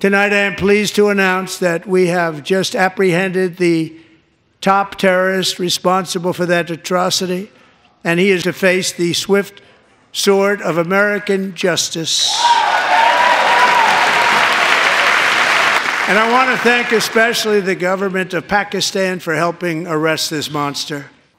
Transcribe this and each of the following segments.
Tonight I am pleased to announce that we have just apprehended the top terrorist responsible for that atrocity, and he is to face the swift sword of American justice. And I want to thank especially the government of Pakistan for helping arrest this monster.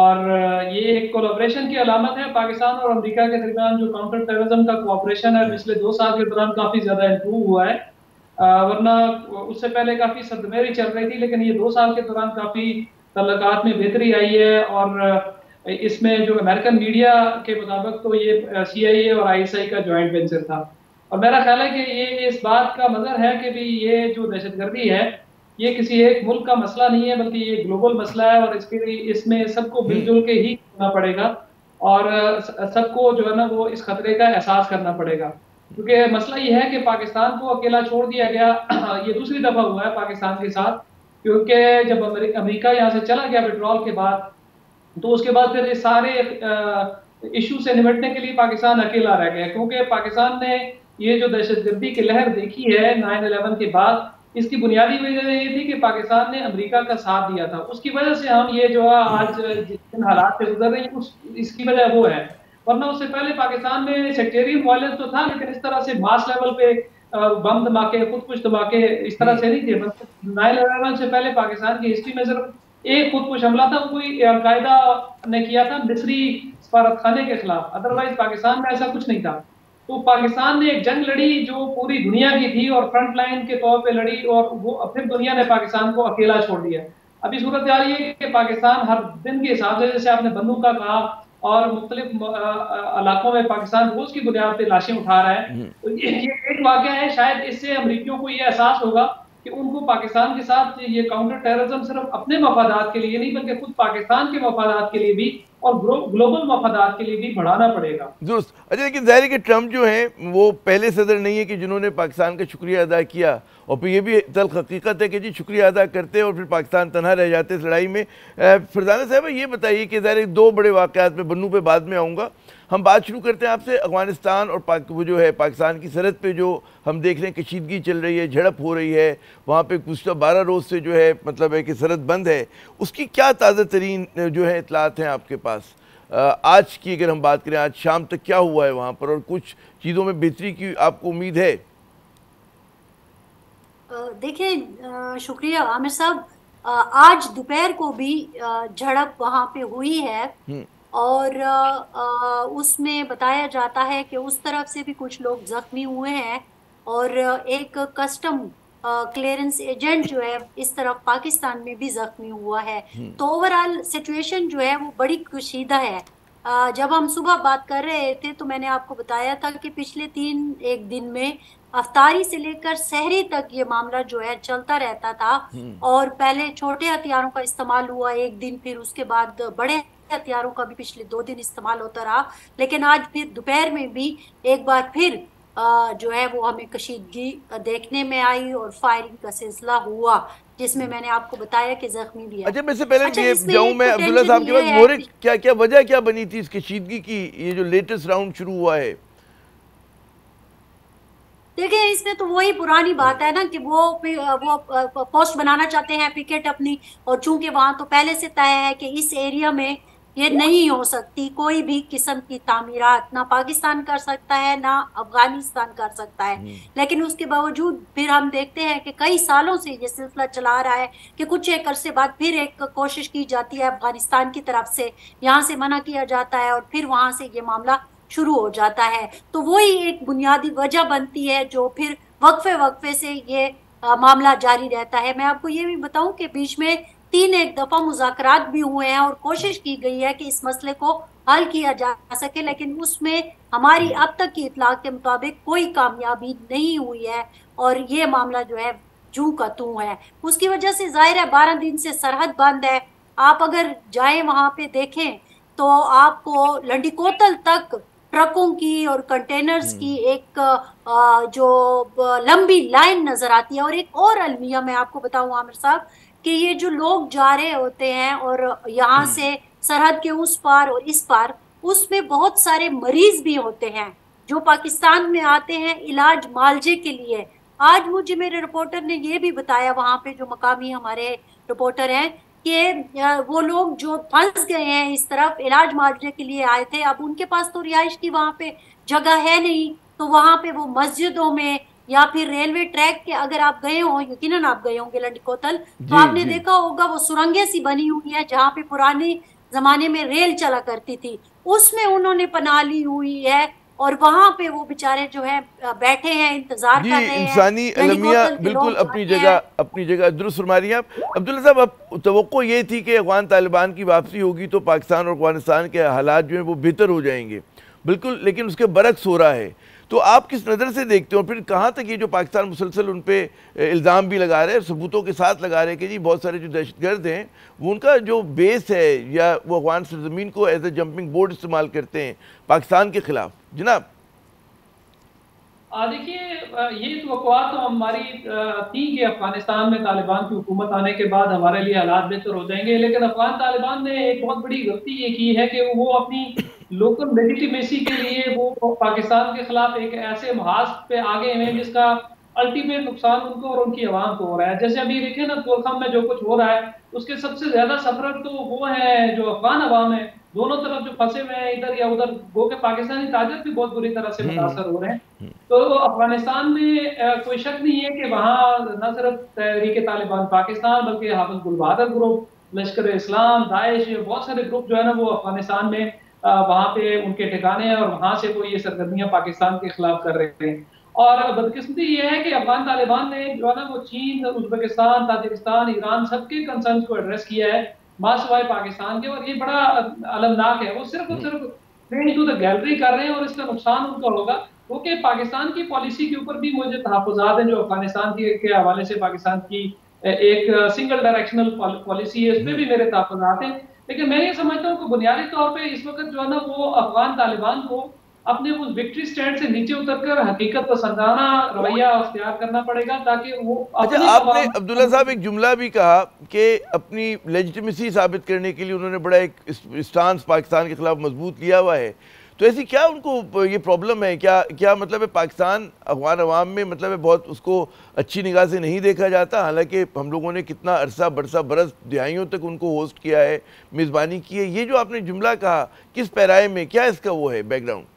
اور یہ ایک collaboration کی علامت ہے پاکستان اور امریکہ کے درمیان جو کاؤنٹر ٹیررزم کا کوآپریشن ہے پچھلے 2 سال کے دوران کافی زیادہ امپروو ہوا ہے، ورنہ اس سے پہلے کافی صدمے چل رہی تھی، لیکن یہ 2 سال کے دوران کافی تعلقات میں بہتری آئی ہے۔ اور اس میں جو امریکن میڈیا کے مطابق تو یہ سی آئی اے اور آئی ایس آئی کا جوائنٹ وینچر تھا، اور میرا خیال ہے کہ یہ اس بات کا مظہر ہے کہ بھی یہ جو دہشت گردی ہے یہ کسی ایک ملک کا مسئلہ نہیں ہے بلکہ یہ گلوبل مسئلہ ہے، اور اس میں سب کو مل جل کے ہی کرنا پڑے گا، اور سب کو جو ہے نا وہ اس خطرے کا احساس کرنا پڑے گا، کیونکہ مسئلہ یہ ہے کہ پاکستان کو اکیلا چھوڑ دیا گیا۔ یہ دوسری دفعہ ہوا ہے پاکستان کے ساتھ، کیونکہ جب امریکہ یہاں سے چلا گیا پیٹرول کے بعد، تو اس کے بعد پھر یہ سارے ایشو سے نمٹنے کے لیے پاکستان اکیلا رہ گیا، کیونکہ پاکستان نے یہ جو دہشت گردی کی لہر دیکھی ہے 9/11 کے بعد، اس کی بنیادی وجہ یہ تھی کہ پاکستان نے امریکہ کا ساتھ دیا تھا، اس کی وجہ سے ہم یہ جو آج جن حالات سے گزر رہے ہیں اس کی وجہ وہ ہے، ورنہ اس سے پہلے پاکستان میں سیکٹیرین وائلنس تو تھا لیکن اس طرح سے ماس لیول پہ بم دھماکے، خود کچھ دھماکے اس طرح سے نہیں تھے۔ 9/11 سے پہلے پاکستان کی ہسٹری میں صرف ایک خود کش حملہ تھا، کوئی القاعدہ نے کیا تھا مصری سفارت خانے کے خلاف، ادروائز پاکستان میں ایسا کچھ نہیں تھا۔ تو پاکستان نے ایک جنگ لڑی جو پوری دنیا کی تھی اور فرنٹ لائن کے طور پہ لڑی، اور وہ پھر دنیا نے پاکستان کو اکیلا چھوڑ دیا۔ ابھی صورتحال یہ ہے کہ پاکستان ہر دن کے حساب سے، جیسے آپ نے بندوق کا کہا، اور مختلف علاقوں میں پاکستان روز کی بنیاد پہ لاشیں اٹھا رہا ہے، تو یہ ایک واقعہ ہے، شاید اس سے امریکیوں کو یہ احساس ہوگا کہ ان کو پاکستان کے ساتھ یہ کاؤنٹر ٹیررزم صرف اپنے مفادات کے لیے نہیں بلکہ خود پاکستان کے مفادات کے لیے بھی اور گلوبل مفادات کے لیے بھی بڑھانا پڑے گا۔ درست۔ اچھا، لیکن ظاہر ہے کہ ٹرمپ جو ہیں وہ پہلے صدر نہیں ہے کہ جنہوں نے پاکستان کا شکریہ ادا کیا، اور پھر یہ بھی تلخ حقیقت ہے کہ جی شکریہ ادا کرتے اور پھر پاکستان تنہا رہ جاتے اس لڑائی میں۔ فرزانہ صاحبہ یہ بتائیے کہ ظاہر ہے 2 بڑے واقعات میں بنو پہ بعد میں آؤں گا، ہم بات شروع کرتے ہیں آپ سے افغانستان اور وہ جو ہے پاکستان کی سرحد پہ جو ہم دیکھ رہے ہیں کشیدگی چل رہی ہے، جھڑپ ہو رہی ہے وہاں پہ، گزشتہ 12 روز سے جو ہے مطلب ہے کہ سرحد بند ہے، اس کی کیا تازہ ترین جو ہے اطلاعات ہیں آپ کے پاس؟ آج کی اگر ہم بات کریں، آج شام تک کیا ہوا ہے وہاں پر، اور کچھ چیزوں میں بہتری کی آپ کو امید ہے؟ دیکھیں، شکریہ عامر صاحب، آج دوپہر کو بھی جھڑپ وہاں پہ ہوئی ہے، اور اس میں بتایا جاتا ہے کہ اس طرف سے بھی کچھ لوگ زخمی ہوئے ہیں، اور ایک کسٹم کلیئرنس ایجنٹ جو ہے اس طرف پاکستان میں بھی زخمی ہوا ہے۔ تو اوورآل سچویشن جو ہے وہ بڑی کشیدہ ہے۔ جب ہم صبح بات کر رہے تھے تو میں نے آپ کو بتایا تھا کہ پچھلے 3 دن میں افطاری سے لے کر سحری تک یہ معاملہ جو ہے چلتا رہتا تھا، اور پہلے چھوٹے ہتھیاروں کا استعمال ہوا ایک دن، پھر اس کے بعد بڑے ہتھیاروں کا بھی پچھلے 2 دن استعمال ہوتا رہا، لیکن آج پھر دوپہر میں بھی ایک بار پھر جو ہے وہ ہمیں کشیدگی دیکھنے میں آئی اور فائرنگ کا سلسلہ ہوا، جس میں نے آپ کو بتایا کہ زخمی بھی ہے۔ اچھا، میں سے پہلے جاؤں میں عبداللہ صاحب کے بعد، مورک کیا وجہ کیا بنی تھی اس کشیدگی کی، یہ جو لیٹسٹ راؤنڈ شروع ہوا ہے؟ دیکھیں، اس میں تو وہی پرانی بات ہے نا کہ وہ پوسٹ بنانا چاہتے ہیں پکٹ اپنی، اور چونکہ وہاں تو پہلے سے طے ہے کہ اس ایریا میں یہ نہیں ہو سکتی کوئی بھی قسم کی تعمیرات، نہ پاکستان کر سکتا ہے نہ افغانستان کر سکتا ہے، لیکن اس کے باوجود پھر ہم دیکھتے ہیں کہ کئی سالوں سے یہ سلسلہ چلا رہا ہے کہ کچھ ایک عرصے بعد پھر ایک کوشش کی جاتی ہے افغانستان کی طرف سے، یہاں سے منع کیا جاتا ہے اور پھر وہاں سے یہ معاملہ شروع ہو جاتا ہے۔ تو وہی ایک بنیادی وجہ بنتی ہے جو پھر وقفے سے یہ معاملہ جاری رہتا ہے۔ میں آپ کو یہ بھی بتاؤں کہ بیچ میں 3 دفعہ مذاکرات بھی ہوئے ہیں اور کوشش کی گئی ہے کہ اس مسئلے کو حل کیا جا سکے، لیکن اس میں ہماری اب تک کی اطلاع کے مطابق کوئی کامیابی نہیں ہوئی ہے، اور یہ معاملہ جو ہے جوں کا توں ہے۔ اس کی وجہ سے ظاہر ہے 12 دن سے سرحد بند ہے، آپ اگر جائیں وہاں پہ دیکھیں تو آپ کو لنڈی کوتل تک ٹرکوں کی اور کنٹینرز کی ایک جو لمبی لائن نظر آتی ہے۔ اور ایک اور المیہ میں آپ کو بتاؤں عامر صاحب کہ یہ جو لوگ جا رہے ہوتے ہیں اور یہاں سے سرحد کے اس پار اور اس پار، اس میں بہت سارے مریض بھی ہوتے ہیں جو پاکستان میں آتے ہیں علاج معالجے کے لیے۔ آج مجھے میرے رپورٹر نے یہ بھی بتایا، وہاں پہ جو مقامی ہمارے رپورٹر ہیں، کہ وہ لوگ جو پھنس گئے ہیں اس طرف علاج معالجے کے لیے آئے تھے، اب ان کے پاس تو رہائش کی وہاں پہ جگہ ہے نہیں، تو وہاں پہ وہ مسجدوں میں یا پھر ریلوے ٹریک کے، اگر آپ گئے ہوں، یقیناً آپ گئے ہوں گے لنڈی کوتل، تو آپ نے دیکھا ہوگا وہ سرنگیں سی بنی ہوئی ہیں جہاں پہ پرانی زمانے میں ریل چلا کرتی تھی اس میں انہوں نے پناہ لی ہوئی ہے اور وہاں پہ وہ بیچارے جو ہیں بیٹھے ہیں انتظار کر رہے ہیں. انسانی المیہ بالکل اپنی جگہ درست فرما رہی ہیں آپ. عبداللہ صاحب اب توقع یہ تھی کہ افغان طالبان کی واپسی ہوگی تو پاکستان اور افغانستان کے حالات جو ہیں وہ بہتر ہو جائیں گے بالکل, لیکن اس کے برعکس ہو رہا ہے. تو آپ کس نظر سے دیکھتے ہیں اور پھر کہاں تک یہ جو پاکستان مسلسل ان پہ الزام بھی لگا رہے ہیں ثبوتوں کے ساتھ لگا رہے ہیں کہ جی بہت سارے جو دہشت گرد ہیں وہ ان کا جو بیس ہے یا وہ افغان سرزمین کو ایز اے جمپنگ بورڈ استعمال کرتے ہیں پاکستان کے خلاف. جناب دیکھیے یہ توقعات تو ہماری تھی کہ افغانستان میں طالبان کی حکومت آنے کے بعد ہمارے لیے حالات بہتر ہو جائیں گے, لیکن افغان طالبان نے ایک بہت بڑی غلطی یہ کی ہے کہ وہ اپنی لوکل لیجیٹیمیسی کے لیے وہ پاکستان کے خلاف ایک ایسے محاذ پہ آگے ہیں جس کا الٹیمیٹ نقصان ان کو اور ان کی عوام کو ہو رہا ہے. جیسے ابھی دیکھیں نا کولخم میں جو کچھ ہو رہا ہے اس کے سب سے زیادہ سفرر تو وہ ہیں جو افغان عوام ہیں, دونوں طرف جو پھنسے ہوئے ہیں ادھر یا ادھر, وہ کہ پاکستانی تاجر بھی بہت بری طرح سے متاثر ہو رہے ہیں. تو افغانستان میں کوئی شک نہیں ہے کہ وہاں نہ صرف تحریک طالبان پاکستان بلکہ حافظ گل بہادر گروپ, لشکر اسلام, داعش, بہت سارے گروپ جو ہے نا وہ افغانستان میں وہاں پہ ان کے ٹھکانے ہیں اور وہاں سے وہ یہ سرگرمیاں پاکستان کے خلاف کر رہے ہیں. اور بدقسمتی یہ ہے کہ افغان طالبان نے جو ہے نا وہ چین, ازبکستان, تاجکستان, ایران سب کے کنسرنز کو ایڈریس کیا ہے ماں سوائے پاکستان کے, اور یہ بڑا المناک ہے. وہ صرف اور صرف ٹرین ٹو دا گیلری کر رہے ہیں اور اس کا نقصان ان کا ہوگا کیونکہ پاکستان کی پالیسی کے اوپر بھی مجھے تحفظات ہیں جو افغانستان کے حوالے سے پاکستان کی ایک سنگل ڈائریکشنل پالیسی ہے, اس پہ بھی میرے تحفظات ہیں. لیکن میں یہ سمجھتا ہوں کہ بنیادی طور پہ اس وقت جو ہے نا وہ افغان طالبان کو اپنے اس وکٹری سٹینڈ سے نیچے اتر کر حقیقت پسندانہ رویہ اختیار کرنا پڑے گا تاکہ وہ اچھا. آپ نے عبداللہ صاحب ایک جملہ بھی کہا کہ اپنی لیجٹیمیسی ثابت کرنے کے لیے انہوں نے بڑا ایک اسٹانس پاکستان کے خلاف مضبوط لیا ہوا ہے, تو ایسی کیا ان کو یہ پرابلم ہے, کیا مطلب ہے پاکستان افغان عوام میں مطلب ہے بہت اس کو اچھی نگاہ سے نہیں دیکھا جاتا, حالانکہ ہم لوگوں نے کتنا عرصہ برس دہائیوں تک ان کو ہوسٹ کیا ہے, میزبانی کی ہے. یہ جو آپ نے جملہ کہا کس پیرائے میں, کیا اس کا وہ ہے بیک گراؤنڈ؟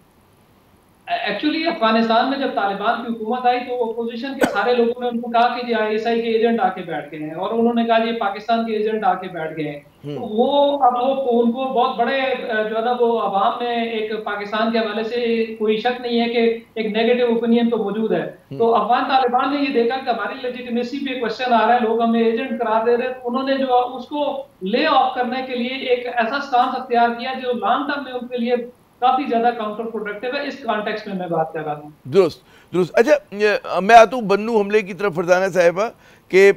ایکچولی افغانستان میں جب طالبان کی حکومت آئی تو اپوزیشن کے سارے لوگوں نے ان کو کہا کہ جی آئی ایس آئی کے ایجنٹ آ کے بیٹھ گئے ہیں, اور انہوں نے کہا جی پاکستان کے ایجنٹ آ کے بیٹھ گئے ہیں. وہ اب وہ ان کو بہت بڑے جو ہے نا وہ عوام میں ایک پاکستان کے حوالے سے کوئی شک نہیں ہے کہ ایک نیگیٹو اوپینین تو موجود ہے. تو افغان طالبان نے یہ دیکھا کہ ہماری لیجیٹیمیسی پہ کوشچن آ رہا ہے, لوگ ہمیں ایجنٹ قرار دے رہے ہیں, انہوں نے جو اس کو لے آف کرنے کے لیے ایک ایسا سٹانس اختیار کیا جو لانگ ٹرم میں ان کے لیے کافی زیادہ کاؤنٹر پروڈکٹیو ہے. اس کانٹیکس میں بات کر رہا ہوں. درست. اچھا میں آتا ہوں بنو حملے کی طرف فرزانہ صاحبہ, کہ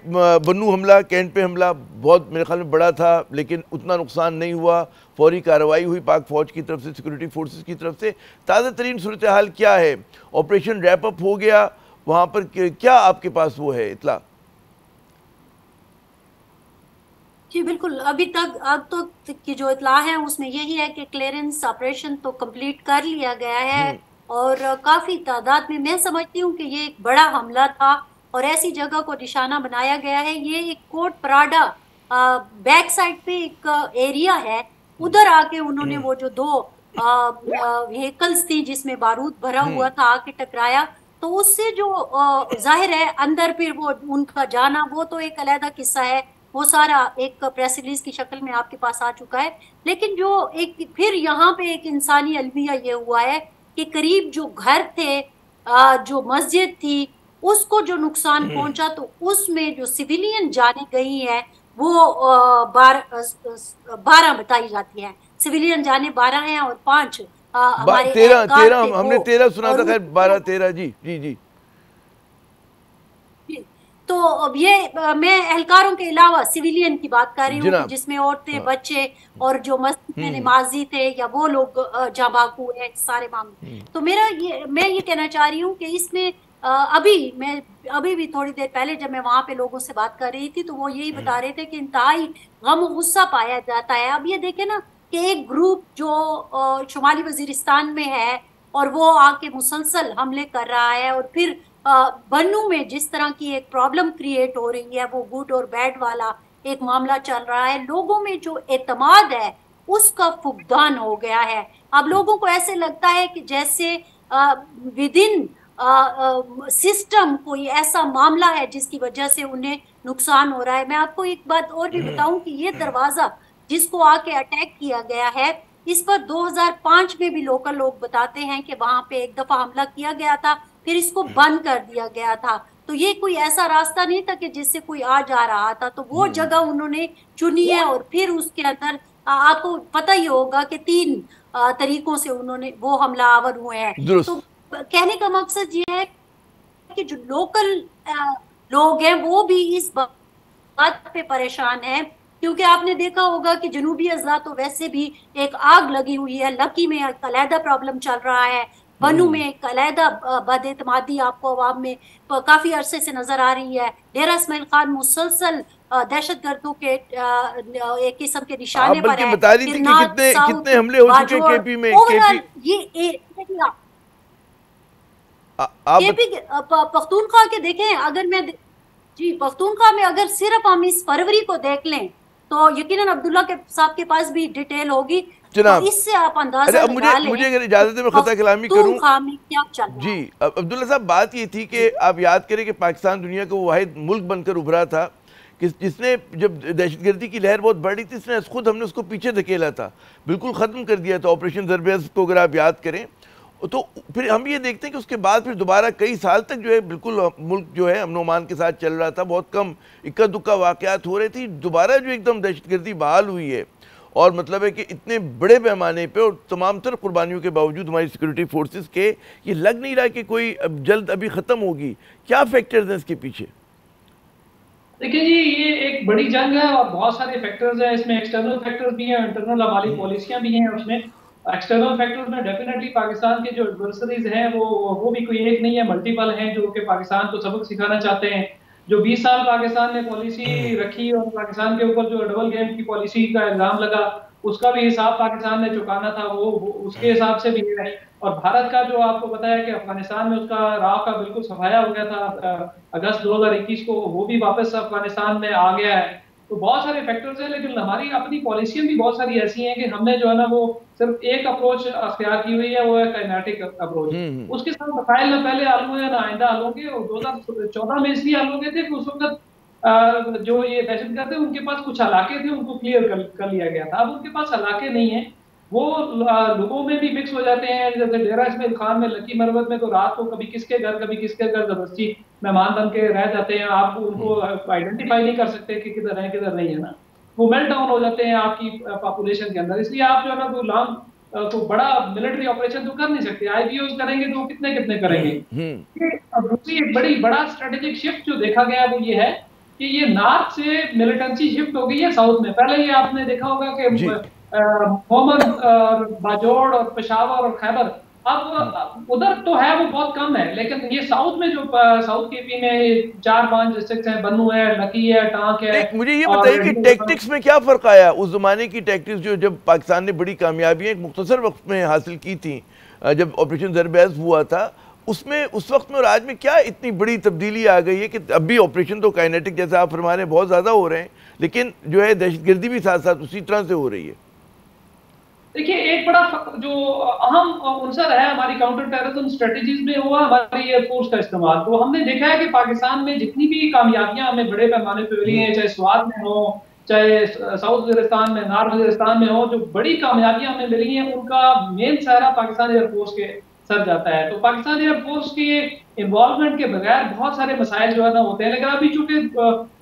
بنو حملہ, کینٹ پہ حملہ بہت میرے خیال میں بڑا تھا لیکن اتنا نقصان نہیں ہوا, فوری کارروائی ہوئی پاک فوج کی طرف سے, سیکورٹی فورسز کی طرف سے. تازہ ترین صورتحال کیا ہے, آپریشن ریپ اپ ہو گیا وہاں پر, کیا آپ کے پاس وہ ہے اطلاع؟ جی بالکل, ابھی تک اب تو کی جو اطلاع ہے اس میں یہی ہے کہ کلیئرنس آپریشن تو کمپلیٹ کر لیا گیا ہے اور کافی تعداد میں سمجھتی ہوں کہ یہ ایک بڑا حملہ تھا اور ایسی جگہ کو نشانہ بنایا گیا ہے. یہ ایک کوٹ پراڈا بیک سائڈ پہ ایک ایریا ہے, ادھر آ کے انہوں نے وہ جو 2 وہیکلز تھی جس میں بارود بھرا ہوا تھا آ کے ٹکرایا, تو اس سے جو ظاہر ہے اندر پھر وہ ان کا جانا وہ تو ایک علیحدہ قصہ ہے, وہ سارا ایک پریس ریلیز کی شکل میں آپ کے پاس آ چکا ہے. لیکن جو ایک پھر یہاں پہ ایک انسانی المیہ یہ ہوا ہے کہ قریب جو گھر تھے, جو مسجد تھی, اس کو جو نقصان پہنچا, تو اس میں جو سویلین جانیں گئی ہیں وہ 12 بتائی جاتی ہیں. سویلین جانیں 12 ہیں اور 5 ہمارے 13 ہم نے 13 سنا تھا, خیر 12-13. جی. تو اب یہ میں اہلکاروں کے علاوہ سویلین کی بات کر رہی ہوں جس میں عورتیں, بچے اور جو مسجد میں نمازی تھے یا وہ لوگ جاں بحق ہوئے سارے معاملے. تو میں یہ کہنا چاہ رہی ہوں کہ اس میں ابھی بھی تھوڑی دیر پہلے جب میں وہاں پہ لوگوں سے بات کر رہی تھی تو وہ یہی بتا رہے تھے کہ انتہائی غم و غصہ پایا جاتا ہے. اب یہ دیکھیں نا کہ ایک گروپ جو شمالی وزیرستان میں ہے اور وہ آ کے مسلسل حملے کر رہا ہے, اور پھر بنو میں جس طرح کی ایک پرابلم کریٹ ہو رہی ہے, وہ گڈ اور بیڈ والا ایک معاملہ چل رہا ہے, لوگوں میں جو اعتماد ہے اس کا فقدان ہو گیا ہے. اب لوگوں کو ایسے لگتا ہے کہ جیسے ودن سسٹم کوئی ایسا معاملہ ہے جس کی وجہ سے انہیں نقصان ہو رہا ہے. میں آپ کو ایک بات اور بھی بتاؤں کہ یہ دروازہ جس کو آ کے اٹیک کیا گیا ہے، اس پر 2005 میں بھی لوکل لوگ بتاتے ہیں کہ وہاں پہ ایک دفعہ حملہ کیا گیا تھا، پھر اس کو بند کر دیا گیا تھا. تو یہ کوئی ایسا راستہ نہیں تھا کہ جس سے کوئی آ جا رہا تھا. تو وہ جگہ انہوں نے چنی ہے، اور پھر اس کے اندر آپ کو پتہ ہی ہوگا کہ 3 طریقوں سے انہوں نے وہ حملہ آور ہوئے ہیں. تو کہنے کا مقصد یہ ہے کہ جو لوکل لوگ ہیں وہ بھی اس بات پہ پریشان ہیں، کیونکہ آپ نے دیکھا ہوگا کہ جنوبی اضلاع تو ویسے بھی ایک آگ لگی ہوئی ہے. لکی میں ایک علیحدہ پرابلم چل رہا ہے، بنو میں ایک علیحدہ بد اعتمادی آپ کو عوام میں کافی عرصے سے نظر آ رہی ہے. ڈیرہ اسماعیل خان مسلسل دہشت گردوں کے ایک قسم کے نشانے پر ہے. بتا رہی تھی کہ کتنے حملے ہو چکے کے پی میں. پختونخوا کے دیکھیں، اگر میں پختونخوا میں اگر صرف ہم اس فروری کو دیکھ لیں تو یقیناً عبداللہ کے صاحب کے پاس بھی ڈیٹیل ہوگی. جناب اس سے آپ اندازہ لگا لیں. مجھے اگر اجازت ہے میں خطہ کلامی کروں. جی عبداللہ صاحب، بات یہ تھی کہ آپ یاد کریں کہ پاکستان دنیا کا وہ واحد ملک بن کر ابھرا تھا جس نے جب دہشت گردی کی لہر بہت بڑھ رہی تھی، اس نے خود ہم نے اس کو پیچھے دھکیلا تھا، بالکل ختم کر دیا تھا آپریشن ضرب عضب کو. اگر آپ یاد کریں تو پھر ہم یہ دیکھتے ہیں کہ اس کے بعد پھر دوبارہ کئی سال تک جو ہے بالکل ملک جو ہے امن و امان کے ساتھ چل رہا تھا. بہت کم اکا دکا واقعات ہو رہے تھے. دوبارہ جو ایک دم دہشت گردی بحال ہوئی ہے، اور مطلب ہے کہ اتنے بڑے پیمانے پہ اور تمام تر قربانیوں کے باوجود ہماری سیکورٹی فورسز کے یہ لگ نہیں رہا کہ کوئی جلد ابھی ختم ہوگی. کیا فیکٹرز ہیں اس کے پیچھے؟ دیکھیں جی، یہ ایک بڑی جنگ ہے اور بہت سارے فیکٹرز ہیں اس میں. ایکسٹرنل فیکٹرز بھی ہیں، انٹرنل ہماری پالیسیاں بھی ہیں اس میں. ایکسٹرنل فیکٹرز میں ڈیفینیٹلی پاکستان کے جو ایڈورسریز ہیں وہ بھی کوئی ایک نہیں ہے، ملٹیپل ہیں جو کہ پاکستان کو سبق سکھانا چاہتے ہیں. جو 20 سال پاکستان نے پالیسی رکھی اور پاکستان کے اوپر جو ڈبل گیم کی پالیسی کا الزام لگا، اس کا بھی حساب پاکستان نے چکانا تھا، وہ اس کے حساب سے بھی ہے. اور بھارت کا جو آپ کو پتا ہے کہ افغانستان میں اس کا راہ کا بالکل صفایا ہو گیا تھا اگست 2021 کو، وہ بھی واپس افغانستان میں آ گیا ہے. تو بہت سارے فیکٹرز ہیں، لیکن ہماری اپنی پالیسیاں بھی بہت ساری ایسی ہیں کہ ہم نے جو ہے نا وہ صرف ایک اپروچ اختیار کی ہوئی ہے، وہ ہے کائنیٹک اپروچ. اس کے ساتھ مسائل نہ پہلے حل ہوئے نہ آئندہ حل ہوں گے. اور 2014 میں اس لیے حل ہو گئے تھے کہ اس وقت جو یہ دہشت گرد تھے ان کے پاس کچھ علاقے تھے، ان کو کلیئر کر لیا گیا تھا. اب ان کے پاس علاقے نہیں ہیں، وہ لوگوں میں بھی مکس ہو جاتے ہیں. جیسے ڈیرہ اسماعیل خان میں، لکی مروت میں تو رات کو کبھی کس کے گھر کبھی کس کے گھر زبردستی مہمان بن کے رہ جاتے ہیں. آپ ان کو آئیڈینٹیفائی نہیں کر سکتے کہ کدھر ہیں کدھر نہیں ہے نا. وہ میلٹ ڈاؤن ہو جاتے ہیں آپ کی پاپولیشن کے اندر. اس لیے آپ جو ہے نا کوئی لانگ تو بڑا ملٹری آپریشن تو کر نہیں سکتے. آئی پی اوز کریں گے تو کتنے کریں گے. اب دوسری ایک بڑا اسٹریٹجک شفٹ جو دیکھا گیا وہ یہ ہے کہ یہ نارتھ سے ملیٹنسی شفٹ ہو گئی ہے ساؤتھ میں. پہلے یہ آپ نے دیکھا ہوگا کہ محمد باجوڑ اور پشاور اور خیبر، اب ادھر تو ہے وہ بہت کم ہے، لیکن یہ ساؤتھ میں جو ساؤتھ کے پی میں 4-5 ڈسٹرکٹس ہیں، بنو ہے، لکی ہے، ٹانک ہے. مجھے یہ بتائیے کہ ٹیکٹکس میں کیا فرق آیا؟ اس زمانے کی ٹیکٹکس جو جب پاکستان نے بڑی کامیابیاں ایک مختصر وقت میں حاصل کی تھیں، جب آپریشن ضرب عضب ہوا تھا، اس میں اس وقت میں اور آج میں کیا اتنی بڑی تبدیلی آ گئی ہے کہ اب بھی آپریشن تو کائنیٹک جیسے آپ فرما رہے ہیں بہت زیادہ ہو رہے ہیں، لیکن جو ہے دہشت گردی بھی ساتھ ساتھ اسی طرح سے ہو رہی ہے؟ دیکھیے، ایک بڑا جو اہم عنصر ہے ہماری کاؤنٹر ٹیررزم اسٹریٹجیز میں ہوا ہماری ایئر فورس کا استعمال. تو ہم نے دیکھا ہے کہ پاکستان میں جتنی بھی کامیابیاں ہمیں بڑے پیمانے پہ ملی ہیں، چاہے سوات میں ہو، چاہے ساؤتھ وزیرستان میں، نارتھ وزیرستان میں ہو، جو بڑی کامیابیاں ہمیں ملی ہیں ان کا مین سہرا پاکستان ایئر فورس کے سر جاتا ہے. تو پاکستان ایئر فورس کی انوالومنٹ کے بغیر بہت سارے مسائل جو ہے نا ہوتے ہیں، لیکن ابھی چونکہ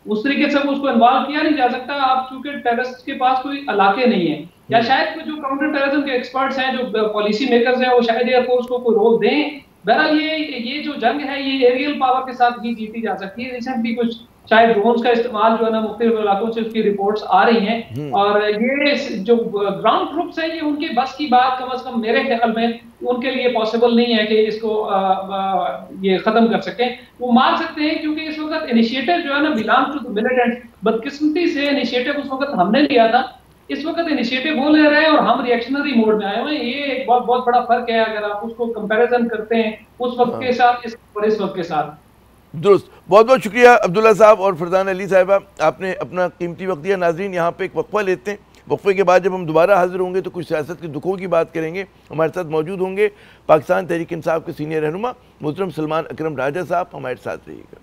اس طریقے سے اس کو انوالو کیا نہیں جا سکتا. اب چونکہ ٹیررسٹ کے پاس کوئی علاقے نہیں ہیں، یا شاید جو کاؤنٹر ٹیررزم کے ایکسپرٹس ہیں، جو پالیسی میکرز ہیں، وہ شاید ایئر فورس کو کوئی رول دیں. بہرحال یہ جو جنگ ہے یہ ایریل پاور کے ساتھ ہی جیتی جا سکتی ہے. ریسنٹلی کچھ شاید ڈرونز کا استعمال جو ہے نا مختلف علاقوں سے اس کی رپورٹس آ رہی ہیں، اور یہ جو گراؤنڈ ٹروپس ہیں یہ ان کے بس کی بات کم از کم میرے خیال میں ان کے لیے پاسبل نہیں ہے کہ اس کو یہ ختم کر سکیں. وہ مار سکتے ہیں کیونکہ اس وقت انیشیٹو جو ہے نا بلانگ ٹو دی ملیٹنٹ. بدقسمتی سے انیشیٹو اس وقت ہم نے لیا تھا، اس وقت انیشیٹو وہ لے رہے ہیں اور ہم ریئیکشنری موڈ میں آئے ہوئے ہیں. یہ ایک بہت بڑا فرق ہے اگر آپ اس کو کمپیریزن کرتے ہیں اس وقت کے ساتھ اس وقت کے ساتھ. درست. بہت بہت شکریہ عبداللہ صاحب اور فرزانہ علی صاحبہ، آپ نے اپنا قیمتی وقت دیا. ناظرین، یہاں پہ ایک وقفہ لیتے ہیں. وقفے کے بعد جب ہم دوبارہ حاضر ہوں گے تو کچھ سیاست کے دکھوں کی بات کریں گے. ہمارے ساتھ موجود ہوں گے پاکستان تحریک انصاف کے سینئر رہنما محترم سلمان اکرم راجہ صاحب. ہمارے ساتھ رہیے گا.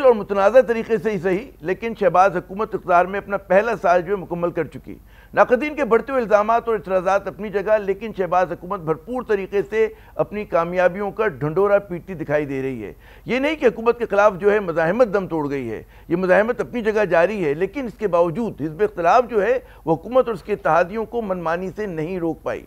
مشکل اور متنازع طریقے سے ہی صحیح، لیکن شہباز حکومت اقتدار میں اپنا پہلا سال جو ہے مکمل کر چکی۔ ناقدین کے بڑھتے ہوئے الزامات اور اعتراضات اپنی جگہ، لیکن شہباز حکومت بھرپور طریقے سے اپنی کامیابیوں کا ڈھنڈورا پیٹتی دکھائی دے رہی ہے۔ یہ نہیں کہ حکومت کے خلاف جو ہے مزاحمت دم توڑ گئی ہے، یہ مزاحمت اپنی جگہ جاری ہے، لیکن اس کے باوجود حزب اختلاف جو ہے وہ حکومت اور اس کے اتحادیوں کو منمانی سے نہیں روک پائی۔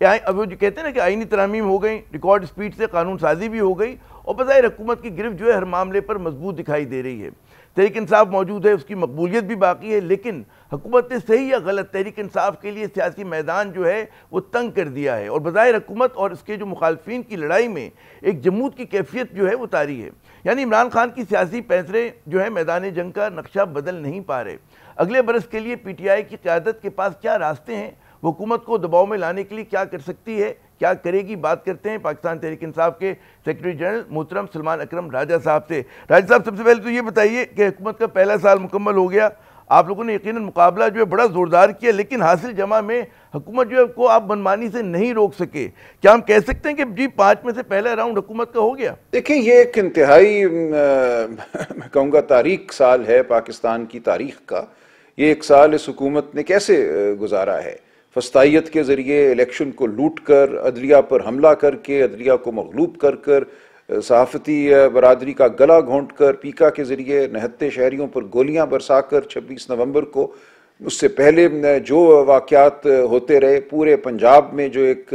اب وہ جو کہتے ہیں نا کہ آئینی ترامیم ہو گئی، ریکارڈ سپیڈ سے قانون سازی بھی ہو گئی، اور بظاہر حکومت کی گرفت جو ہے ہر معاملے پر مضبوط دکھائی دے رہی ہے۔ تحریک انصاف موجود ہے، اس کی مقبولیت بھی باقی ہے، لیکن حکومت نے صحیح یا غلط تحریک انصاف کے لیے سیاسی میدان جو ہے وہ تنگ کر دیا ہے، اور بظاہر حکومت اور اس کے جو مخالفین کی لڑائی میں ایک جمود کی کیفیت جو ہے وہ طاری ہے۔ یعنی عمران خان کی سیاسی پیسرے جو ہے میدان جنگ کا نقشہ بدل نہیں پا رہے۔ اگلے برس کے لیے پی ٹی آئی کی قیادت کے پاس کیا راستے ہیں، وہ حکومت کو دباؤ میں لانے کے لیے کیا کر سکتی ہے، کیا کرے گی، بات کرتے ہیں پاکستان تحریک انصاف کے سیکرٹری جنرل محترم سلمان اکرم راجہ صاحب سے۔ راجہ صاحب، سب سے پہلے تو یہ بتائیے کہ حکومت کا پہلا سال مکمل ہو گیا، آپ لوگوں نے یقیناً مقابلہ جو ہے بڑا زوردار کیا، لیکن حاصل جمع میں حکومت جو ہے کو آپ منمانی سے نہیں روک سکے۔ کیا ہم کہہ سکتے ہیں کہ جی 5 میں سے پہلا راؤنڈ حکومت کا ہو گیا؟ دیکھیں، یہ ایک انتہائی میں کہوں گا تاریک سال ہے پاکستان کی تاریخ کا۔ یہ ایک سال اس حکومت نے کیسے گزارا ہے؟ فسطائیت کے ذریعے الیکشن کو لوٹ کر، عدلیہ پر حملہ کر کے، عدلیہ کو مغلوب کر کر، صحافتی برادری کا گلا گھونٹ کر، پیکا کے ذریعے نہتے شہریوں پر گولیاں برسا کر 26 نومبر کو، اس سے پہلے جو واقعات ہوتے رہے پورے پنجاب میں، جو ایک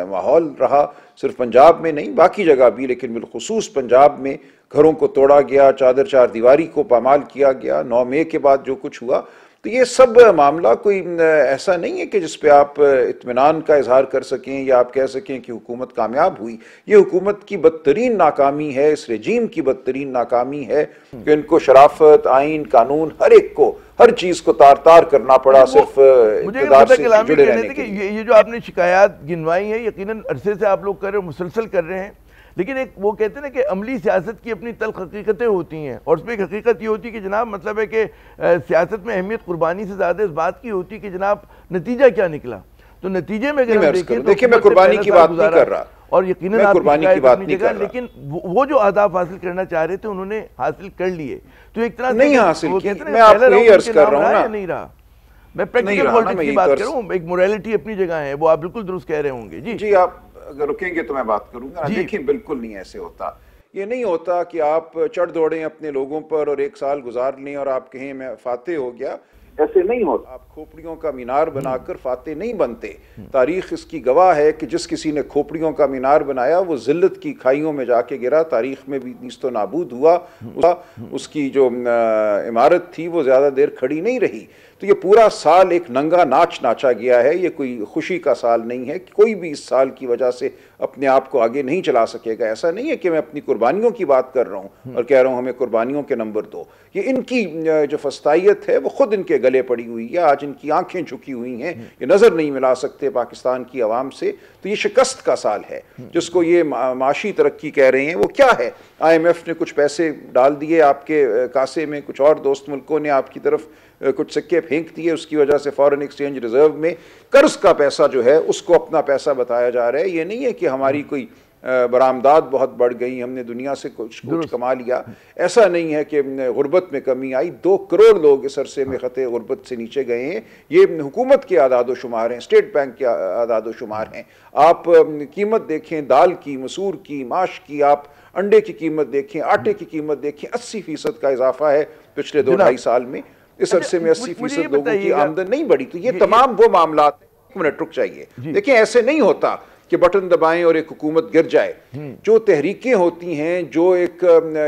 ماحول رہا، صرف پنجاب میں نہیں باقی جگہ بھی، لیکن بالخصوص پنجاب میں گھروں کو توڑا گیا، چادر چار دیواری کو پامال کیا گیا، 9 مئی کے بعد جو کچھ ہوا، تو یہ سب معاملہ کوئی ایسا نہیں ہے کہ جس پہ آپ اطمینان کا اظہار کر سکیں یا آپ کہہ سکیں کہ حکومت کامیاب ہوئی۔ یہ حکومت کی بدترین ناکامی ہے، اس رجیم کی بدترین ناکامی ہے کہ ان کو شرافت، آئین، قانون، ہر ایک کو، ہر چیز کو تار تار کرنا پڑا صرف اقتدار سے جڑے رہنے کے لیے۔ یہ جو آپ نے شکایات گنوائی ہیں یقیناً عرصے سے آپ لوگ کر رہے ہیں، مسلسل کر رہے ہیں، لیکن ایک وہ کہتے ہیں نا کہ عملی سیاست کی اپنی تلخ حقیقتیں ہوتی ہیں، اور اس میں ایک حقیقت یہ ہوتی ہے کہ جناب مطلب ہے کہ سیاست میں اہمیت قربانی سے زیادہ اس بات کی ہوتی ہے کہ جناب نتیجہ کیا نکلا۔ تو نتیجے میں اگر ہم دیکھیں میں قربانی کی بات نہیں کر رہا، اور یقیناً آپ قربانی کی بات نہیں کر رہا، لیکن وہ جو اہداف حاصل کرنا چاہ رہے تھے انہوں نے حاصل کر لیے، تو ایک طرح سے نہیں حاصل کی۔ میں آپ کو یہی عرض کر رہا ہوں نا، نہیں رہا، میں پریکٹیکل پالیٹکس کی بات کروں، ایک موریلٹی اپنی جگہ ہے، وہ آپ بالکل درست کہہ رہے ہوں گے۔ جی آپ اگر رکیں گے تو میں بات کروں گا۔ دیکھیں بالکل نہیں ایسے ہوتا، یہ نہیں ہوتا کہ آپ چڑھ دوڑیں اپنے لوگوں پر اور ایک سال گزار لیں اور آپ کہیں میں فاتح ہو گیا، ایسے نہیں ہوتا۔ آپ کھوپڑیوں کا مینار بنا کر فاتح نہیں بنتے۔ تاریخ اس کی گواہ ہے کہ جس کسی نے کھوپڑیوں کا مینار بنایا وہ ذلت کی کھائیوں میں جا کے گرا، تاریخ میں بھی نیست و نابود ہوا، اس کی جو عمارت تھی وہ زیادہ دیر کھڑی نہیں رہی۔ تو یہ پورا سال ایک ننگا ناچ ناچا گیا ہے، یہ کوئی خوشی کا سال نہیں ہے، کوئی بھی اس سال کی وجہ سے اپنے آپ کو آگے نہیں چلا سکے گا۔ ایسا نہیں ہے کہ میں اپنی قربانیوں کی بات کر رہا ہوں اور کہہ رہا ہوں ہمیں قربانیوں کے نمبر دو۔ یہ ان کی جو فسطائیت ہے وہ خود ان کے گلے پڑی ہوئی ہے، آج ان کی آنکھیں جھکی ہوئی ہیں، یہ نظر نہیں ملا سکتے پاکستان کی عوام سے۔ تو یہ شکست کا سال ہے، جس کو یہ معاشی ترقی کہہ رہے ہیں وہ کیا ہے؟ آئی ایم ایف نے کچھ پیسے ڈال دیے آپ کے کاسے میں، کچھ اور دوست ملکوں نے آپ کی طرف کچھ سکے پھینک دیے، اس کی وجہ سے فارن ایکسچینج ریزرو میں قرض کا پیسہ جو ہے اس کو اپنا پیسہ بتایا جا رہا ہے۔ یہ نہیں ہے کہ ہماری کوئی برآمدات بہت بڑھ گئی، ہم نے دنیا سے کچھ کما لیا، ایسا نہیں ہے کہ غربت میں کمی آئی۔ 2 کروڑ لوگ اس عرصے میں خطے غربت سے نیچے گئے ہیں، یہ حکومت کے اعداد و شمار ہیں، اسٹیٹ بینک کے اعداد و شمار ہیں۔ آپ قیمت دیکھیں دال کی، مسور کی، ماش کی، آپ انڈے کی قیمت دیکھیں، آٹے کی قیمت دیکھیں، 80% کا اضافہ ہے پچھلے 2-2.5 سال میں۔ اس عرصے میں 80% لوگوں کی آمدن نہیں بڑھی۔ تو یہ تمام وہ معاملات، ایک منٹ رک جائیے، دیکھیں ایسے نہیں ہوتا کہ بٹن دبائیں اور ایک حکومت گر جائے۔ جو تحریکیں ہوتی ہیں، جو ایک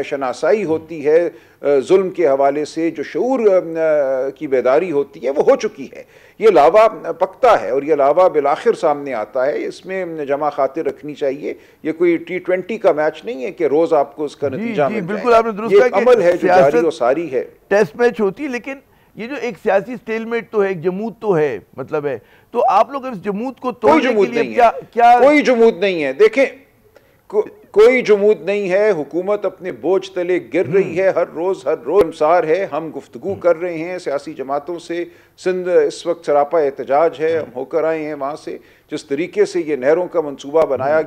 شناسائی ہوتی ہے ظلم کے حوالے سے، جو شعور کی بیداری ہوتی ہے وہ ہو چکی ہے۔ یہ لاوا پکتا ہے اور یہ لاوا بالآخر سامنے آتا ہے، اس میں جمع خاطر رکھنی چاہیے۔ یہ کوئی T20 کا میچ نہیں ہے کہ روز آپ کو اس کا نتیجہ مل جائے۔ بالکل آپ نے درست کہا، یہ عمل ہے جو جاری و ساری ہے، ٹیسٹ میچ ہوتی ہے، لیکن یہ جو ایک سیاسی سٹیل میٹ تو ہے، ایک جمود تو ہے، مطلب ہے تو آپ لوگ اس جمود کو توڑنے کے لیے کیا؟ کوئی جمود نہیں ہے۔ دیکھیں کوئی جمود نہیں ہے، حکومت اپنے بوجھ تلے گر رہی ہے، ہر روز امسار ہے۔ ہم گفتگو کر رہے ہیں سیاسی جماعتوں سے، سندھ اس وقت سراپا احتجاج ہے، ہم ہو کر آئے ہیں وہاں سے۔ جس طریقے سے یہ نہروں کا منصوبہ بنایا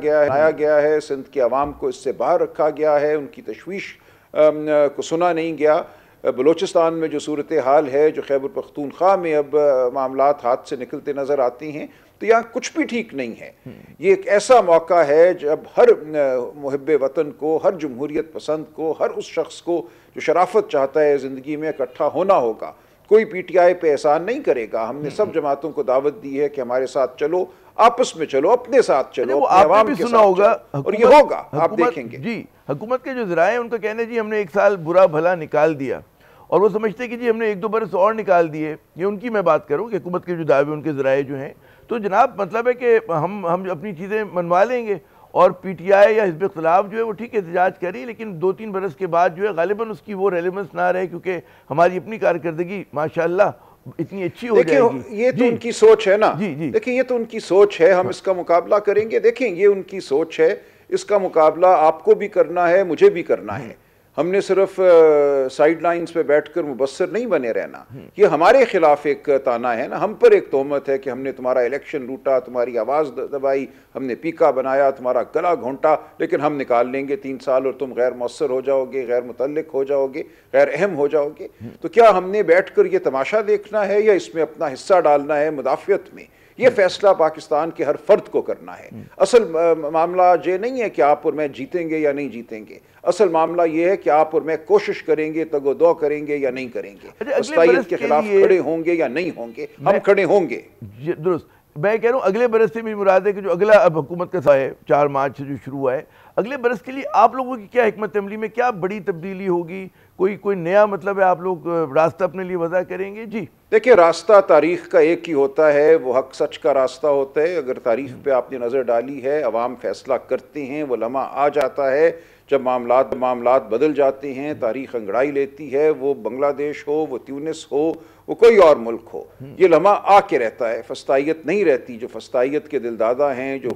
گیا ہے، سندھ کے عوام کو اس سے باہر رکھا گیا ہے، ان کی تشویش کو سنا نہیں گیا. بلوچستان میں جو صورتحال ہے, جو خیبر پختونخوا میں اب معاملات ہاتھ سے نکلتے نظر آتے ہیں, تو یہاں کچھ بھی ٹھیک نہیں ہے. یہ ایک ایسا موقع ہے جب ہر محب وطن کو, ہر جمہوریت پسند کو, ہر اس شخص کو جو شرافت چاہتا ہے زندگی میں, اکٹھا ہونا ہوگا. کوئی پی ٹی آئی پہ احسان نہیں کرے گا. ہم نے سب جماعتوں کو دعوت دی ہے کہ ہمارے ساتھ چلو, آپس میں چلو, اپنے ساتھ چلو, اپنے عوام کے ساتھ چلو, اور یہ ہوگا, آپ دیکھیں گے. جی, حکومت کے جو ذرائع ہیں ان کا کہنا ہے جی ہم نے 1 سال برا بھلا نکال دیا, اور وہ سمجھتے ہیں کہ جی ہم نے 1-2 برس اور نکال دیے. یہ ان کی میں بات کروں کہ حکومت کے جو دعوے ان کے ذرائع جو ہیں, تو جناب مطلب ہے کہ ہم اپنی چیزیں منوا لیں گے, اور پی ٹی آئی یا حزب اختلاف جو ہے وہ ٹھیک احتجاج کری, لیکن 2-3 برس کے بعد جو ہے غالباً اس کی وہ ریلیونس نہ رہے, کیونکہ ہماری اپنی کارکردگی ماشاءاللہ اتنی اچھی ہو جائے گی. یہ تو ان کی سوچ ہے نا. دیکھیں یہ تو ان کی سوچ ہے, ہم اس کا مقابلہ کریں گے. دیکھیں یہ ان کی سوچ ہے, اس کا مقابلہ آپ کو بھی کرنا ہے, مجھے بھی کرنا ہے. ہم نے صرف سائیڈ لائنز پہ بیٹھ کر مبصر نہیں بنے رہنا. یہ ہمارے خلاف ایک تانا ہے نا, ہم پر ایک تہمت ہے کہ ہم نے تمہارا الیکشن لوٹا, تمہاری آواز دبائی, ہم نے پیکا بنایا, تمہارا گلا گھونٹا, لیکن ہم نکال لیں گے 3 سال اور تم غیر مؤثر ہو جاؤ گے, غیر متعلق ہو جاؤ گے, غیر اہم ہو جاؤ گے. تو کیا ہم نے بیٹھ کر یہ تماشا دیکھنا ہے یا اس میں اپنا حصہ ڈالنا ہے مدافعت میں؟ یہ فیصلہ پاکستان کے ہر فرد کو کرنا ہے. اصل معاملہ یہ نہیں ہے کہ آپ اور میں جیتیں گے یا نہیں جیتیں گے. اصل معاملہ یہ ہے کہ آپ اور میں کوشش کریں گے, تگ و دو کریں گے یا نہیں کریں گے, وسطیت کے خلاف کھڑے ہوں گے یا نہیں ہوں گے. ہم کھڑے ہوں گے. درست. میں کہہ رہا ہوں اگلے برس سے میری مراد ہے کہ جو اگلا اب حکومت کا سایہ 4 مارچ سے جو شروع ہوا ہے, اگلے برس کے لیے آپ لوگوں کی کیا حکمت عملی میں کیا بڑی تبدیلی ہوگی؟ کوئی نیا مطلب ہے آپ لوگ راستہ اپنے لیے وضع کریں گے؟ جی دیکھیں, راستہ تاریخ کا ایک ہی ہوتا ہے, وہ حق سچ کا راستہ ہوتا ہے. اگر تاریخ پہ آپ نے نظر ڈالی ہے, عوام فیصلہ کرتے ہیں, وہ لمحہ آ جاتا ہے جب معاملات بدل جاتے ہیں, تاریخ انگڑائی لیتی ہے. وہ بنگلہ دیش ہو, وہ تیونس ہو, وہ کوئی اور ملک ہو, یہ لمحہ آ کے رہتا ہے. فسطائیت نہیں رہتی. جو فسطائیت کے دلدادہ ہیں, جو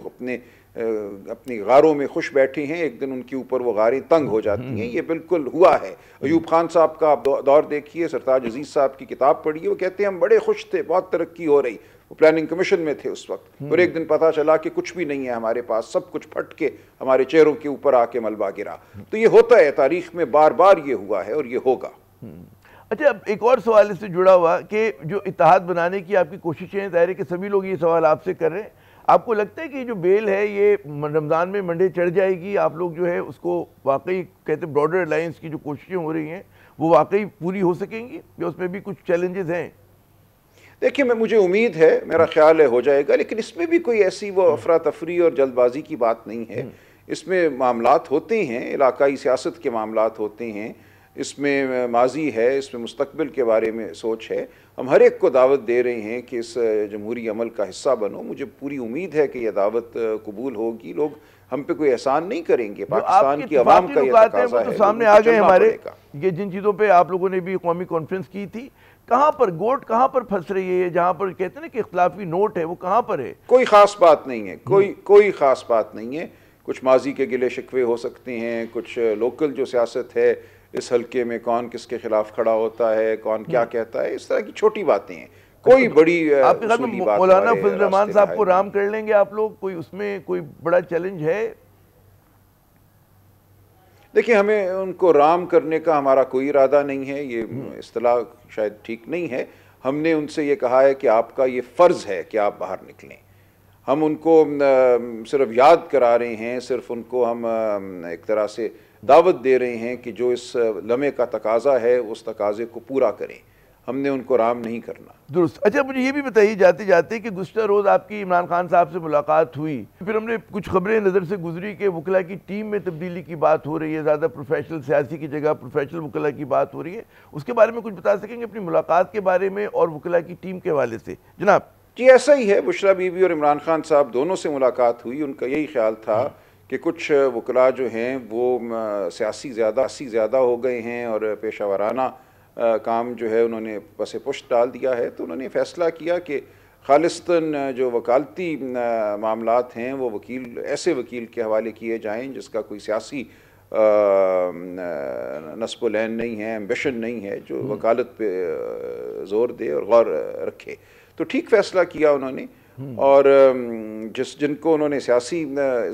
اپنی غاروں میں خوش بیٹھے ہیں, ایک دن ان کے اوپر وہ غاریں تنگ ہو جاتی ہیں. یہ بالکل ہوا ہے. ایوب خان صاحب کا آپ دور دیکھیے, سرتاج عزیز صاحب کی کتاب پڑھیے, وہ کہتے ہیں ہم بڑے خوش تھے, بہت ترقی ہو رہی. وہ پلاننگ کمیشن میں تھے اس وقت, اور ایک دن پتہ چلا کہ کچھ بھی نہیں ہے ہمارے پاس, سب کچھ پھٹ کے ہمارے چہروں کے اوپر آ کے ملبہ گرا. تو یہ ہوتا ہے, تاریخ میں بار بار یہ ہوا ہے اور یہ ہوگا. اچھا, اب ایک اور سوال اس سے جڑا ہوا کہ جو اتحاد بنانے کی آپ کی کوششیں ہیں, ظاہر ہے کہ سبھی لوگ یہ سوال آپ سے کر رہے ہیں, آپ کو لگتا ہے کہ جو بیل ہے یہ رمضان میں منڈے چڑھ جائے گی؟ آپ لوگ جو ہے اس کو واقعی کہتے ہیں براڈر الائنس کی جو کوششیں ہو رہی ہیں وہ واقعی پوری ہو سکیں گی یا اس میں بھی کچھ چیلنجز ہیں؟ دیکھیں, مجھے امید ہے, میرا خیال ہے ہو جائے گا, لیکن اس میں بھی کوئی ایسی وہ افراتفری اور جلد بازی کی بات نہیں ہے. اس میں معاملات ہوتے ہیں, علاقائی سیاست کے معاملات ہوتے ہیں, اس میں ماضی ہے, اس میں مستقبل کے بارے میں سوچ ہے. ہم ہر ایک کو دعوت دے رہے ہیں کہ اس جمہوری عمل کا حصہ بنو. مجھے پوری امید ہے کہ یہ دعوت قبول ہوگی. لوگ ہم پہ کوئی احسان نہیں کریں گے, پاکستان کی عوام کا یہ تقاضا ہے. سامنے آ گئے ہمارے یہ جن چیزوں پہ آپ لوگوں نے بھی قومی کانفرنس کی تھی, کہاں پر گوٹ کہاں پر پھنس رہی ہے؟ جہاں پر کہتے ہیں نا کہ اختلافی نوٹ ہے, وہ کہاں پر ہے؟ کوئی خاص بات نہیں ہے, کوئی خاص بات نہیں ہے. کچھ ماضی کے گلے شکوے ہو سکتے ہیں, کچھ لوکل جو سیاست ہے اس حلقے میں کون کس کے خلاف کھڑا ہوتا ہے, کون کیا کہتا ہے, اس طرح کی چھوٹی باتیں ہیں. کوئی بڑی آپ کے خیال میں مولانا فضل الرحمان صاحب کو رام کر لیں گے آپ لوگ؟ کوئی اس میں کوئی بڑا چیلنج ہے؟ دیکھیں, ہمیں ان کو رام کرنے کا ہمارا کوئی ارادہ نہیں ہے, یہ اصطلاح شاید ٹھیک نہیں ہے. ہم نے ان سے یہ کہا ہے کہ آپ کا یہ فرض ہے کہ آپ باہر نکلیں. ہم ان کو صرف یاد کرا رہے ہیں, صرف ان کو ہم ایک طرح سے دعوت دے رہے ہیں کہ جو اس لمحے کا تقاضا ہے اس تقاضے کو پورا کریں. ہم نے ان کو رام نہیں کرنا. درست. اچھا, مجھے یہ بھی بتائیے جاتے جاتے کہ گزشتہ روز آپ کی عمران خان صاحب سے ملاقات ہوئی, پھر ہم نے کچھ خبریں نظر سے گزری کہ وکلا کی ٹیم میں تبدیلی کی بات ہو رہی ہے, زیادہ پروفیشنل سیاسی کی جگہ پروفیشنل وکلا کی بات ہو رہی ہے. اس کے بارے میں کچھ بتا سکیں گے اپنی ملاقات کے بارے میں اور وکلا کی ٹیم کے حوالے سے؟ جناب جی ایسا ہی ہے, بشرا بی بی اور عمران خان صاحب دونوں سے ملاقات ہوئی. ان کا یہی خیال تھا کہ کچھ وکلا جو ہیں وہ سیاسی زیادہ ہو گئے ہیں اور پیشہ ورانہ کام جو ہے انہوں نے پس پشت ڈال دیا ہے. تو انہوں نے فیصلہ کیا کہ خالصتاً جو وکالتی معاملات ہیں وہ ایسے وکیل کے حوالے کیے جائیں جس کا کوئی سیاسی نصب و لین نہیں ہے, ایمبیشن نہیں ہے, جو وکالت پہ زور دے اور غور رکھے. تو ٹھیک فیصلہ کیا انہوں نے. اور جن کو انہوں نے سیاسی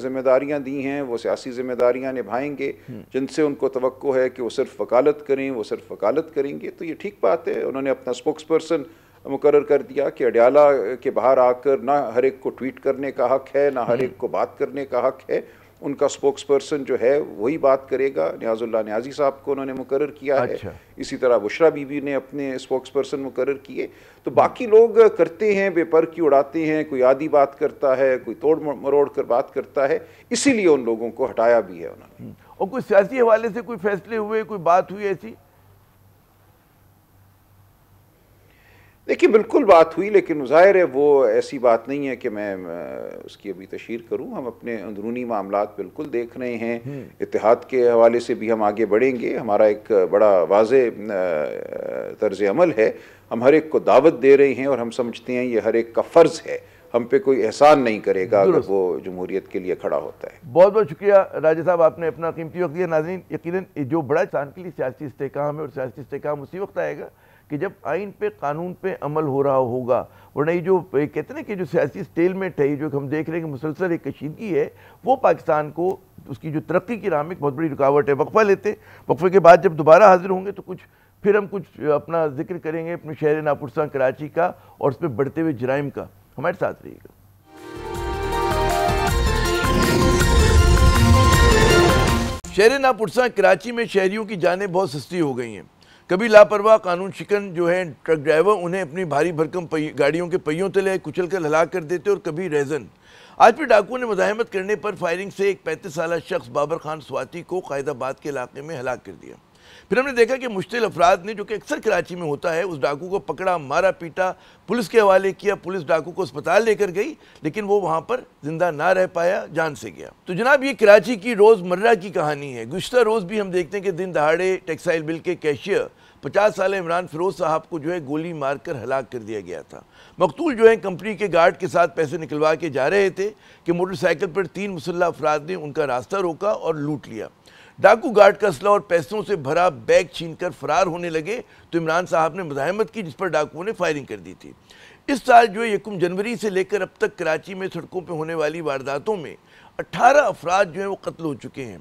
ذمہ داریاں دی ہیں وہ سیاسی ذمہ داریاں نبھائیں گے، جن سے ان کو توقع ہے کہ وہ صرف وکالت کریں وہ صرف وکالت کریں گے، تو یہ ٹھیک بات ہے۔ انہوں نے اپنا اسپوکس پرسن مقرر کر دیا کہ اڈیالہ کے باہر آ کر نہ ہر ایک کو ٹویٹ کرنے کا حق ہے، نہ ہر ایک کو بات کرنے کا حق ہے، ان کا اسپوکس پرسن جو ہے وہی بات کرے گا۔ نیاز اللہ نیازی صاحب کو انہوں نے مقرر کیا ہے، اسی طرح بشرا بی بی نے اپنے اسپوکس پرسن مقرر کیے، تو باقی لوگ کرتے ہیں، بے پر کی اڑاتے ہیں، کوئی آدھی بات کرتا ہے، کوئی توڑ مروڑ کر بات کرتا ہے، اسی لیے ان لوگوں کو ہٹایا بھی ہے انہوں نے۔ اور کوئی سیاسی حوالے سے کوئی فیصلے ہوئے، کوئی بات ہوئی ایسی؟ دیکھیے بالکل بات ہوئی، لیکن ظاہر ہے وہ ایسی بات نہیں ہے کہ میں اس کی ابھی تشہیر کروں۔ ہم اپنے اندرونی معاملات بالکل دیکھ رہے ہیں، اتحاد کے حوالے سے بھی ہم آگے بڑھیں گے۔ ہمارا ایک بڑا واضح طرز عمل ہے، ہم ہر ایک کو دعوت دے رہے ہیں اور ہم سمجھتے ہیں یہ ہر ایک کا فرض ہے، ہم پہ کوئی احسان نہیں کرے گا اگر وہ جمہوریت کے لیے کھڑا ہوتا ہے۔ بہت بہت شکریہ راجہ صاحب، آپ نے اپنا قیمتی وقت دیا۔ ناظرین، یقیناً جو بڑا انسان کے لیے سیاسی استحکام ہے، اور سیاسی استحکام اسی وقت آئے گا کہ جب آئین پہ، قانون پہ عمل ہو رہا ہوگا، ورنہ یہ جو کہتے ہیں کہ جو سیاسی سٹیل میٹ ہے، جو ہم دیکھ رہے ہیں کہ مسلسل ایک کشیدگی ہے، وہ پاکستان کو اس کی جو ترقی کی راہ میں ایک بہت بڑی رکاوٹ ہے۔ وقفہ لیتے، وقفے کے بعد جب دوبارہ حاضر ہوں گے تو پھر ہم کچھ اپنا ذکر کریں گے اپنے شہر ناپرساں کراچی کا اور اس پہ بڑھتے ہوئے جرائم کا۔ ہمارے ساتھ رہیے گا۔ شہر ناپرساں کراچی میں شہریوں کی جانیں بہت سستی ہو گئی ہیں۔ کبھی لاپرواہ قانون شکن جو ہیں ٹرک ڈرائیور انہیں اپنی بھاری بھرکم گاڑیوں کے پہیوں تلے کچل کر ہلاک کر دیتے، اور کبھی ریزن۔ آج بھی ڈاکوؤں نے مزاحمت کرنے پر فائرنگ سے ایک 35 سالہ شخص بابر خان سواتی کو قائد آباد کے علاقے میں ہلاک کر دیا۔ پھر ہم نے دیکھا کہ مشتعل افراد نے، جو کہ اکثر کراچی میں ہوتا ہے، اس ڈاکو کو پکڑا، مارا پیٹا، پولیس کے حوالے کیا۔ پولیس ڈاکو کو اسپتال لے کر گئی، لیکن وہ وہاں پر زندہ نہ رہ پایا، جان سے گیا۔ تو جناب یہ کراچی کی روز مرہ کی کہانی ہے۔ گزشتہ روز بھی ہم دیکھتے ہیں کہ دن دہاڑے ٹیکسٹائل مل کے کیشیئر 50 سالہ عمران فیروز صاحب کو جو ہے گولی مار کر ہلاک کر دیا گیا تھا۔ مقتول جو ہے کمپنی کے گارڈ کے ساتھ پیسے نکلوا کے جا رہے تھے کہ موٹر سائیکل پر 3 مسلح افراد نے ان کا راستہ روکا اور لوٹ لیا۔ ڈاکو گارڈ کا اسلحہ اور پیسوں سے بھرا بیگ چھین کر فرار ہونے لگے تو عمران صاحب نے مزاحمت کی، جس پر ڈاکوؤں نے فائرنگ کر دی تھی۔ اس سال جو 1 جنوری سے لے کر اب تک کراچی میں سڑکوں پہ ہونے والی وارداتوں میں 18 افراد جو ہیں وہ قتل ہو چکے ہیں۔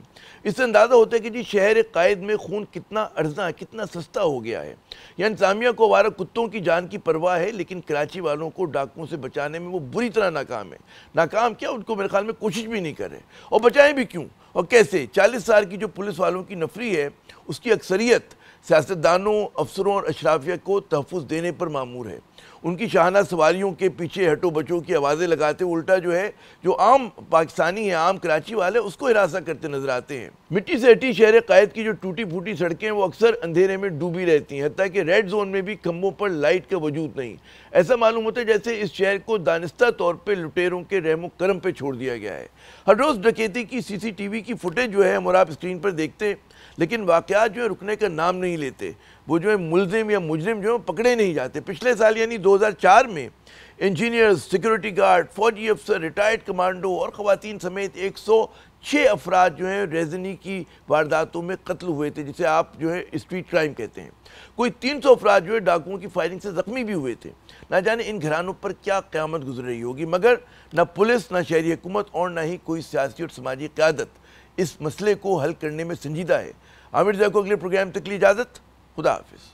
اس سے اندازہ ہوتا ہے کہ جی شہر قائد میں خون کتنا ارزاں، کتنا سستا ہو گیا ہے۔ یا انتظامیہ کو آوارہ کتوں کی جان کی پرواہ ہے، لیکن کراچی والوں کو ڈاکوؤں سے بچانے میں وہ بری طرح ناکام ہے۔ ناکام کیا، ان کو میرے خیال میں کوشش بھی نہیں کر رہے، اور بچائیں بھی کیوں اور کیسے؟ 40 سال کی جو پولیس والوں کی نفری ہے، اس کی اکثریت سیاستدانوں، افسروں اور اشرافیہ کو تحفظ دینے پر مامور ہے۔ ان کی شاہانہ سواریوں کے پیچھے ہٹو بچوں کی آوازیں لگاتے الٹا جو ہے جو عام پاکستانی ہے، عام کراچی والے، اس کو ہراساں کرتے نظر آتے ہیں۔ مٹی سے ہٹی شہر قائد کی جو ٹوٹی پھوٹی سڑکیں وہ اکثر اندھیرے میں ڈوبی رہتی ہیں، حتیٰ کہ ریڈ زون میں بھی کھمبوں پر لائٹ کا وجود نہیں۔ ایسا معلوم ہوتا ہے جیسے اس شہر کو دانستہ طور پہ لٹیروں کے رحم و کرم پہ چھوڑ دیا گیا ہے۔ ہر روز ڈکیتی کی CCTV کی فوٹیج جو ہے ہم اور آپ اسکرین پر دیکھتے ہیں، لیکن واقعات جو ہے رکنے کا نام نہیں لیتے۔ وہ جو ہے ملزم یا مجرم جو ہے پکڑے نہیں جاتے۔ پچھلے سال یعنی 2004 میں انجینئرز، سیکیورٹی گارڈ، فوجی افسر، ریٹائرڈ کمانڈو اور خواتین سمیت 106 افراد جو ہیں ریزنی کی وارداتوں میں قتل ہوئے تھے، جسے آپ جو ہے اسٹریٹ کرائم کہتے ہیں۔ کوئی 300 افراد جو ہے ڈاکوؤں کی فائرنگ سے زخمی بھی ہوئے تھے۔ نہ جانے ان گھرانوں پر کیا قیامت گزر رہی ہوگی، مگر نہ پولیس، نہ شہری حکومت اور نہ ہی کوئی سیاسی اور سماجی قیادت اس مسئلے کو حل کرنے میں سنجیدہ ہے۔ عامر زیادہ کو اگلے پروگرام تک لی اجازت، خدا حافظ۔